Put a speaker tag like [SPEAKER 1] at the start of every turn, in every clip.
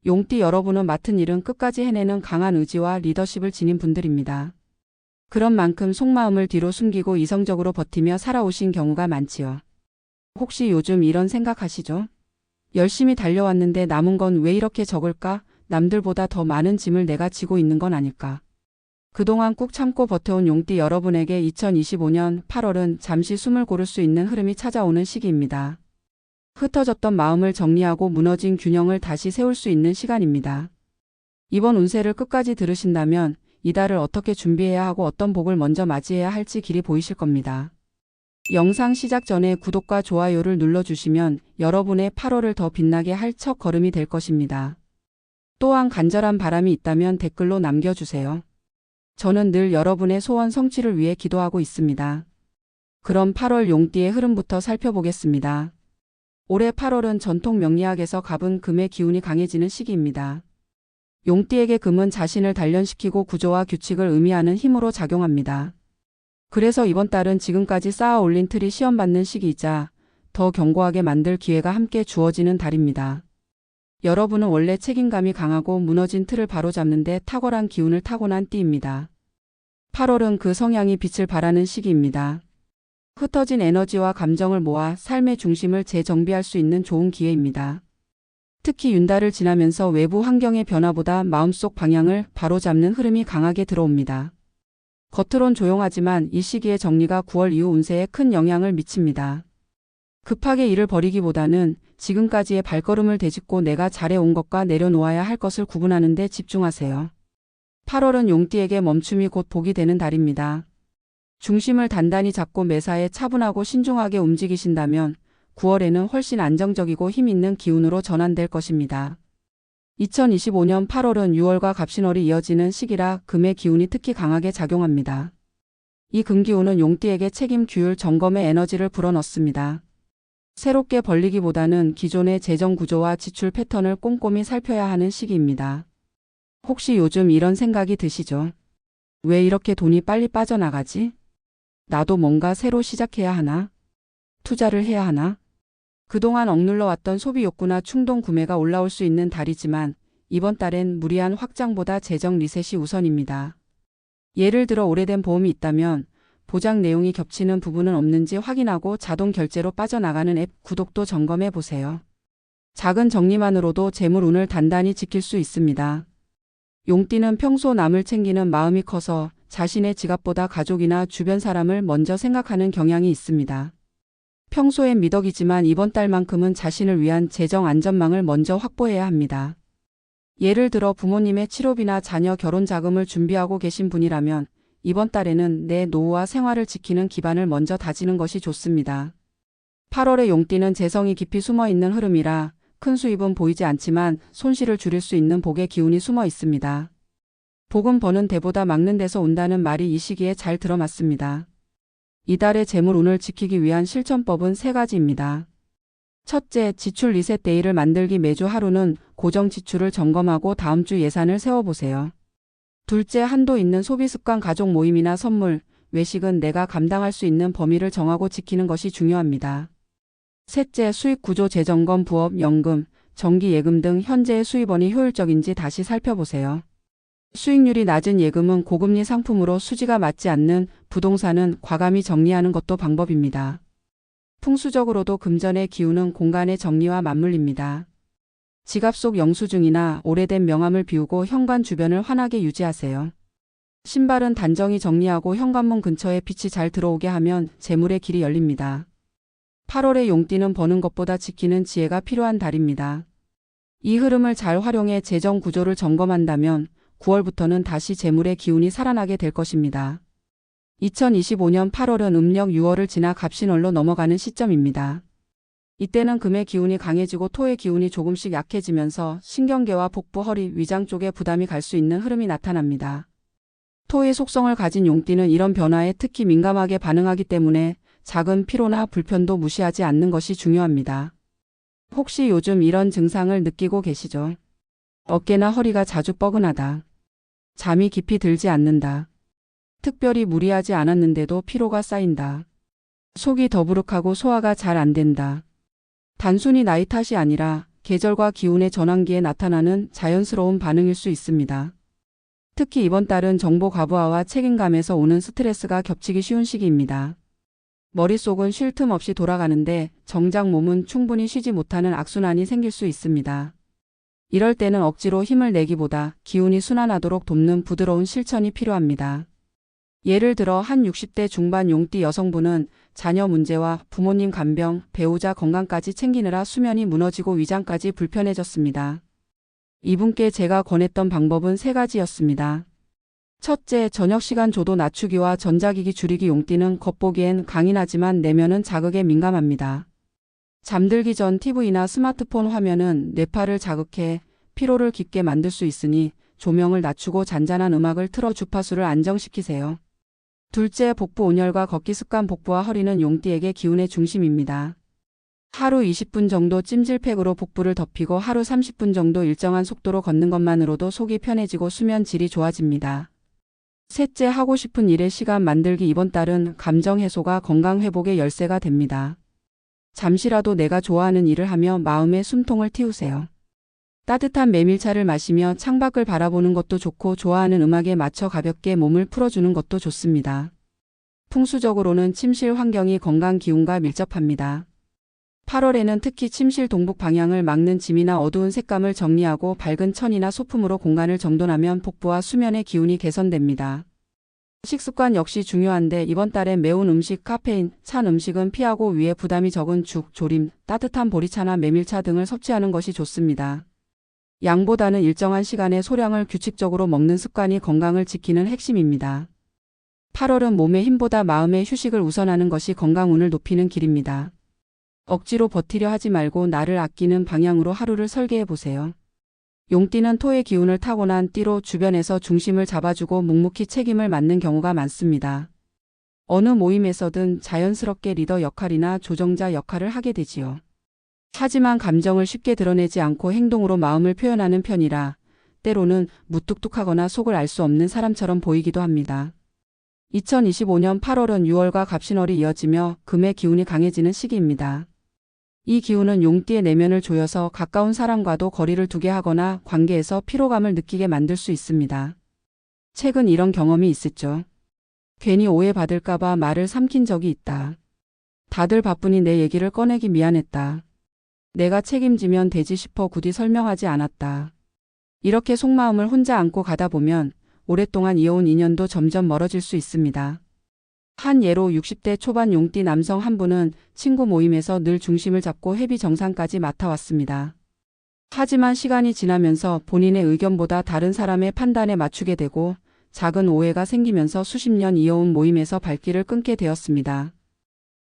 [SPEAKER 1] 용띠 여러분은 맡은 일은 끝까지 해내는 강한 의지와 리더십을 지닌 분들입니다. 그런 만큼 속마음을 뒤로 숨기고 이성적으로 버티며 살아오신 경우가 많지요. 혹시 요즘 이런 생각하시죠? 열심히 달려왔는데 남은 건 왜 이렇게 적을까? 남들보다 더 많은 짐을 내가 지고 있는 건 아닐까? 그동안 꾹 참고 버텨온 용띠 여러분에게 2025년 8월은 잠시 숨을 고를 수 있는 흐름이 찾아오는 시기입니다. 흩어졌던 마음을 정리하고 무너진 균형을 다시 세울 수 있는 시간입니다. 이번 운세를 끝까지 들으신다면 이달을 어떻게 준비해야 하고 어떤 복을 먼저 맞이해야 할지 길이 보이실 겁니다. 영상 시작 전에 구독과 좋아요를 눌러주시면 여러분의 8월을 더 빛나게 할 첫 걸음이 될 것입니다. 또한 간절한 바람이 있다면 댓글로 남겨주세요. 저는 늘 여러분의 소원 성취를 위해 기도하고 있습니다. 그럼 8월 용띠의 흐름부터 살펴보겠습니다. 올해 8월은 전통 명리학에서 갑은 금의 기운이 강해지는 시기입니다. 용띠에게 금은 자신을 단련시키고 구조와 규칙을 의미하는 힘으로 작용합니다. 그래서 이번 달은 지금까지 쌓아 올린 틀이 시험받는 시기이자 더 견고하게 만들 기회가 함께 주어지는 달입니다. 여러분은 원래 책임감이 강하고 무너진 틀을 바로잡는 데 탁월한 기운을 타고난 띠입니다. 8월은 그 성향이 빛을 발하는 시기입니다. 흩어진 에너지와 감정을 모아 삶의 중심을 재정비할 수 있는 좋은 기회입니다. 특히 윤달을 지나면서 외부 환경의 변화보다 마음속 방향을 바로잡는 흐름이 강하게 들어옵니다. 겉으론 조용하지만 이 시기의 정리가 9월 이후 운세에 큰 영향을 미칩니다. 급하게 일을 벌이기보다는 지금까지의 발걸음을 되짚고 내가 잘해온 것과 내려놓아야 할 것을 구분하는 데 집중하세요. 8월은 용띠에게 멈춤이 곧 복이 되는 달입니다. 중심을 단단히 잡고 매사에 차분하고 신중하게 움직이신다면 9월에는 훨씬 안정적이고 힘 있는 기운으로 전환될 것입니다. 2025년 8월은 6월과 갑신월이 이어지는 시기라 금의 기운이 특히 강하게 작용합니다. 이 금기운은 용띠에게 책임, 규율, 점검의 에너지를 불어넣습니다. 새롭게 벌리기보다는 기존의 재정 구조와 지출 패턴을 꼼꼼히 살펴야 하는 시기입니다. 혹시 요즘 이런 생각이 드시죠? 왜 이렇게 돈이 빨리 빠져나가지? 나도 뭔가 새로 시작해야 하나? 투자를 해야 하나? 그동안 억눌러 왔던 소비 욕구나 충동 구매가 올라올 수 있는 달이지만 이번 달엔 무리한 확장보다 재정 리셋이 우선입니다. 예를 들어 오래된 보험이 있다면 보장 내용이 겹치는 부분은 없는지 확인하고 자동 결제로 빠져나가는 앱 구독도 점검해 보세요. 작은 정리만으로도 재물 운을 단단히 지킬 수 있습니다. 용띠는 평소 남을 챙기는 마음이 커서 자신의 지갑보다 가족이나 주변 사람을 먼저 생각하는 경향이 있습니다. 평소엔 미덕이지만 이번 달만큼은 자신을 위한 재정 안전망을 먼저 확보해야 합니다. 예를 들어 부모님의 치료비나 자녀 결혼 자금을 준비하고 계신 분이라면 이번 달에는 내 노후와 생활을 지키는 기반을 먼저 다지는 것이 좋습니다. 8월의 용띠는 재성이 깊이 숨어 있는 흐름이라 큰 수입은 보이지 않지만 손실을 줄일 수 있는 복의 기운이 숨어 있습니다. 복은 버는 데보다 막는 데서 온다는 말이 이 시기에 잘 들어맞습니다. 이달의 재물 운을 지키기 위한 실천법은 3가지입니다. 첫째, 지출 리셋 데이를 만들기. 매주 하루는 고정 지출을 점검하고 다음 주 예산을 세워보세요. 둘째, 한도 있는 소비 습관. 가족 모임이나 선물, 외식은 내가 감당할 수 있는 범위를 정하고 지키는 것이 중요합니다. 셋째, 수익 구조 재점검. 부업, 연금, 정기 예금 등 현재의 수입원이 효율적인지 다시 살펴보세요. 수익률이 낮은 예금은 고금리 상품으로 수지가 맞지 않는 부동산은 과감히 정리하는 것도 방법입니다. 풍수적으로도 금전의 기운은 공간의 정리와 맞물립니다. 지갑 속 영수증이나 오래된 명함을 비우고 현관 주변을 환하게 유지하세요. 신발은 단정히 정리하고 현관문 근처에 빛이 잘 들어오게 하면 재물의 길이 열립니다. 8월의 용띠는 버는 것보다 지키는 지혜가 필요한 달입니다. 이 흐름을 잘 활용해 재정 구조를 점검한다면 9월부터는 다시 재물의 기운이 살아나게 될 것입니다. 2025년 8월은 음력 6월을 지나 갑신월로 넘어가는 시점입니다. 이때는 금의 기운이 강해지고 토의 기운이 조금씩 약해지면서 신경계와 복부, 허리, 위장 쪽에 부담이 갈 수 있는 흐름이 나타납니다. 토의 속성을 가진 용띠는 이런 변화에 특히 민감하게 반응하기 때문에 작은 피로나 불편도 무시하지 않는 것이 중요합니다. 혹시 요즘 이런 증상을 느끼고 계시죠? 어깨나 허리가 자주 뻐근하다. 잠이 깊이 들지 않는다. 특별히 무리하지 않았는데도 피로가 쌓인다. 속이 더부룩하고 소화가 잘 안 된다. 단순히 나이 탓이 아니라 계절과 기운의 전환기에 나타나는 자연스러운 반응일 수 있습니다. 특히 이번 달은 정보 과부하와 책임감에서 오는 스트레스가 겹치기 쉬운 시기입니다. 머릿속은 쉴 틈 없이 돌아가는데 정작 몸은 충분히 쉬지 못하는 악순환이 생길 수 있습니다. 이럴 때는 억지로 힘을 내기보다 기운이 순환하도록 돕는 부드러운 실천이 필요합니다. 예를 들어 한 60대 중반 용띠 여성분은 자녀 문제와 부모님 간병, 배우자 건강까지 챙기느라 수면이 무너지고 위장까지 불편해졌습니다. 이분께 제가 권했던 방법은 3가지였습니다. 첫째, 저녁 시간 조도 낮추기와 전자기기 줄이기. 용띠는 겉보기엔 강인하지만 내면은 자극에 민감합니다. 잠들기 전 TV나 스마트폰 화면은 뇌파를 자극해 피로를 깊게 만들 수 있으니 조명을 낮추고 잔잔한 음악을 틀어 주파수를 안정시키세요. 둘째, 복부 온열과 걷기 습관. 복부와 허리는 용띠에게 기운의 중심입니다. 하루 20분 정도 찜질팩으로 복부를 덮이고 하루 30분 정도 일정한 속도로 걷는 것만으로도 속이 편해지고 수면 질이 좋아집니다. 셋째, 하고 싶은 일의 시간 만들기. 이번 달은 감정 해소가 건강 회복의 열쇠가 됩니다. 잠시라도 내가 좋아하는 일을 하며 마음의 숨통을 틔우세요. 따뜻한 메밀차를 마시며 창밖을 바라보는 것도 좋고 좋아하는 음악에 맞춰 가볍게 몸을 풀어주는 것도 좋습니다. 풍수적으로는 침실 환경이 건강 기운과 밀접합니다. 8월에는 특히 침실 동북 방향을 막는 짐이나 어두운 색감을 정리하고 밝은 천이나 소품으로 공간을 정돈하면 복부와 수면의 기운이 개선됩니다. 식습관 역시 중요한데 이번 달엔 매운 음식, 카페인, 찬 음식은 피하고 위에 부담이 적은 죽, 조림, 따뜻한 보리차나 메밀차 등을 섭취하는 것이 좋습니다. 양보다는 일정한 시간에 소량을 규칙적으로 먹는 습관이 건강을 지키는 핵심입니다. 8월은 몸의 힘보다 마음의 휴식을 우선하는 것이 건강운을 높이는 길입니다. 억지로 버티려 하지 말고 나를 아끼는 방향으로 하루를 설계해 보세요. 용띠는 토의 기운을 타고난 띠로 주변에서 중심을 잡아주고 묵묵히 책임을 맡는 경우가 많습니다. 어느 모임에서든 자연스럽게 리더 역할이나 조정자 역할을 하게 되지요. 하지만 감정을 쉽게 드러내지 않고 행동으로 마음을 표현하는 편이라 때로는 무뚝뚝하거나 속을 알 수 없는 사람처럼 보이기도 합니다. 2025년 8월은 6월과 갑신월이 이어지며 금의 기운이 강해지는 시기입니다. 이 기운은 용띠의 내면을 조여서 가까운 사람과도 거리를 두게 하거나 관계에서 피로감을 느끼게 만들 수 있습니다. 최근 이런 경험이 있었죠. 괜히 오해받을까봐 말을 삼킨 적이 있다. 다들 바쁘니 내 얘기를 꺼내기 미안했다. 내가 책임지면 되지 싶어 굳이 설명하지 않았다. 이렇게 속마음을 혼자 안고 가다 보면 오랫동안 이어온 인연도 점점 멀어질 수 있습니다. 한 예로 60대 초반 용띠 남성 한 분은 친구 모임에서 늘 중심을 잡고 회비 정산까지 맡아왔습니다. 하지만 시간이 지나면서 본인의 의견보다 다른 사람의 판단에 맞추게 되고 작은 오해가 생기면서 수십 년 이어온 모임에서 발길을 끊게 되었습니다.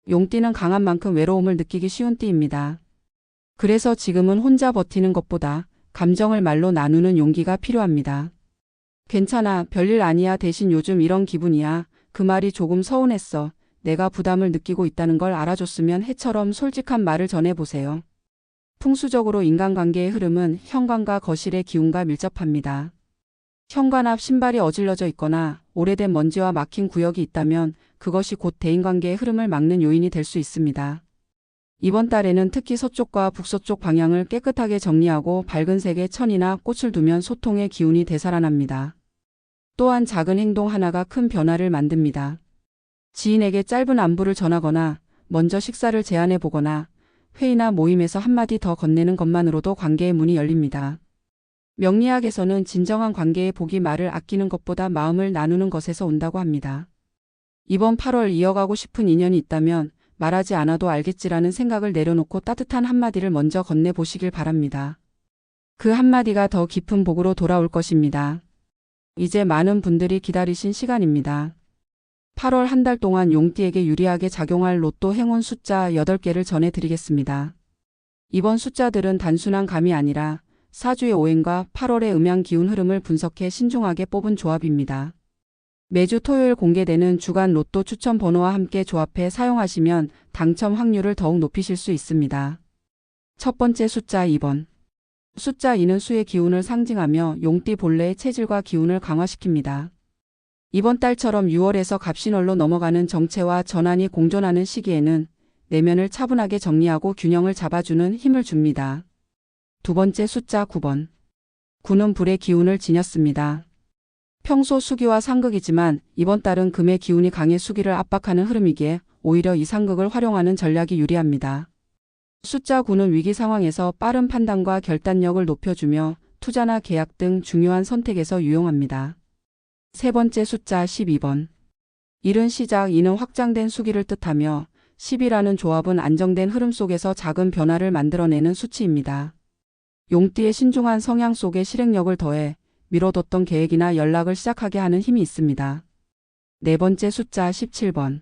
[SPEAKER 1] 용띠는 강한 만큼 외로움을 느끼기 쉬운 띠입니다. 그래서 지금은 혼자 버티는 것보다 감정을 말로 나누는 용기가 필요합니다. 괜찮아, 별일 아니야, 대신 요즘 이런 기분이야. 그 말이 조금 서운했어. 내가 부담을 느끼고 있다는 걸 알아줬으면 해처럼 솔직한 말을 전해보세요. 풍수적으로 인간관계의 흐름은 현관과 거실의 기운과 밀접합니다. 현관 앞 신발이 어질러져 있거나 오래된 먼지와 막힌 구역이 있다면 그것이 곧 대인관계의 흐름을 막는 요인이 될 수 있습니다. 이번 달에는 특히 서쪽과 북서쪽 방향을 깨끗하게 정리하고 밝은 색의 천이나 꽃을 두면 소통의 기운이 되살아납니다. 또한 작은 행동 하나가 큰 변화를 만듭니다. 지인에게 짧은 안부를 전하거나 먼저 식사를 제안해 보거나 회의나 모임에서 한마디 더 건네는 것만으로도 관계의 문이 열립니다. 명리학에서는 진정한 관계의 복이 말을 아끼는 것보다 마음을 나누는 것에서 온다고 합니다. 이번 8월 이어가고 싶은 인연이 있다면 말하지 않아도 알겠지라는 생각을 내려놓고 따뜻한 한마디를 먼저 건네보시길 바랍니다. 그 한마디가 더 깊은 복으로 돌아올 것입니다. 이제 많은 분들이 기다리신 시간입니다. 8월 한 달 동안 용띠에게 유리하게 작용할 로또 행운 숫자 8개를 전해드리겠습니다. 이번 숫자들은 단순한 감이 아니라 사주의 오행과 8월의 음양 기운 흐름을 분석해 신중하게 뽑은 조합입니다. 매주 토요일 공개되는 주간 로또 추천 번호와 함께 조합해 사용하시면 당첨 확률을 더욱 높이실 수 있습니다. 첫 번째 숫자 2번. 숫자 2는 수의 기운을 상징하며 용띠 본래의 체질과 기운을 강화시킵니다. 이번 달처럼 6월에서 갑신월로 넘어가는 정체와 전환이 공존하는 시기에는 내면을 차분하게 정리하고 균형을 잡아주는 힘을 줍니다. 두 번째 숫자 9번. 9는 불의 기운을 지녔습니다. 평소 수기와 상극이지만 이번 달은 금의 기운이 강해 수기를 압박하는 흐름이기에 오히려 이 상극을 활용하는 전략이 유리합니다. 숫자 9는 위기 상황에서 빠른 판단과 결단력을 높여주며 투자나 계약 등 중요한 선택에서 유용합니다. 세 번째 숫자 12번. 이른 시작. 이는 확장된 수기를 뜻하며 10이라는 조합은 안정된 흐름 속에서 작은 변화를 만들어내는 수치입니다. 용띠의 신중한 성향 속에 실행력을 더해 미뤄뒀던 계획이나 연락을 시작하게 하는 힘이 있습니다. 네 번째 숫자 17번.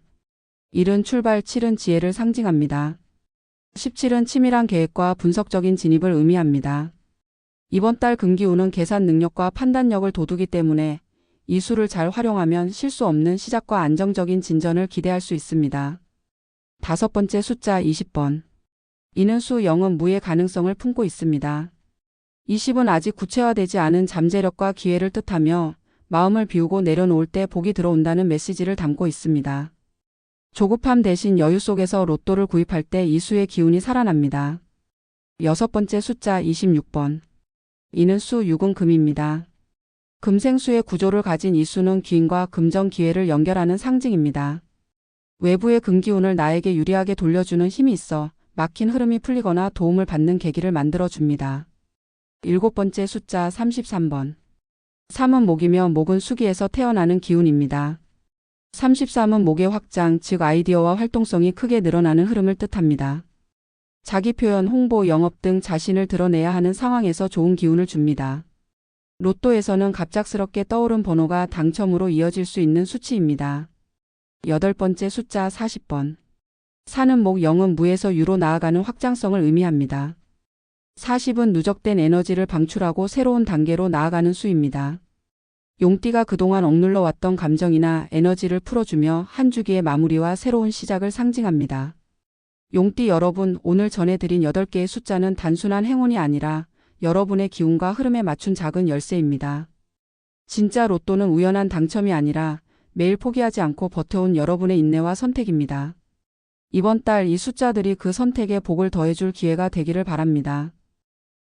[SPEAKER 1] 이른 출발. 7은 지혜를 상징합니다. 17은 치밀한 계획과 분석적인 진입을 의미합니다. 이번 달 금기운은 계산 능력과 판단력을 돋우기 때문에 이 수를 잘 활용하면 실수 없는 시작과 안정적인 진전을 기대할 수 있습니다. 다섯 번째 숫자 20번. 이는 수 0은 무의 가능성을 품고 있습니다. 20은 아직 구체화되지 않은 잠재력과 기회를 뜻하며 마음을 비우고 내려놓을 때 복이 들어온다는 메시지를 담고 있습니다. 조급함 대신 여유 속에서 로또를 구입할 때 이 수의 기운이 살아납니다. 여섯 번째 숫자 26번. 이는 수 6은 금입니다. 금생수의 구조를 가진 이 수는 귀인과 금전 기회를 연결하는 상징입니다. 외부의 금기운을 나에게 유리하게 돌려주는 힘이 있어 막힌 흐름이 풀리거나 도움을 받는 계기를 만들어줍니다. 일곱 번째 숫자 33번. 3은 목이며 목은 수기에서 태어나는 기운입니다. 33은 목의 확장, 즉 아이디어와 활동성이 크게 늘어나는 흐름을 뜻합니다. 자기 표현, 홍보, 영업 등 자신을 드러내야 하는 상황에서 좋은 기운을 줍니다. 로또에서는 갑작스럽게 떠오른 번호가 당첨으로 이어질 수 있는 수치입니다. 여덟 번째 숫자 40번. 4는 목, 0은 무에서 유로 나아가는 확장성을 의미합니다. 40은 누적된 에너지를 방출하고 새로운 단계로 나아가는 수입니다. 용띠가 그동안 억눌러 왔던 감정이나 에너지를 풀어주며 한 주기의 마무리와 새로운 시작을 상징합니다. 용띠 여러분, 오늘 전해드린 8개의 숫자는 단순한 행운이 아니라 여러분의 기운과 흐름에 맞춘 작은 열쇠입니다. 진짜 로또는 우연한 당첨이 아니라 매일 포기하지 않고 버텨온 여러분의 인내와 선택입니다. 이번 달 이 숫자들이 그 선택에 복을 더해줄 기회가 되기를 바랍니다.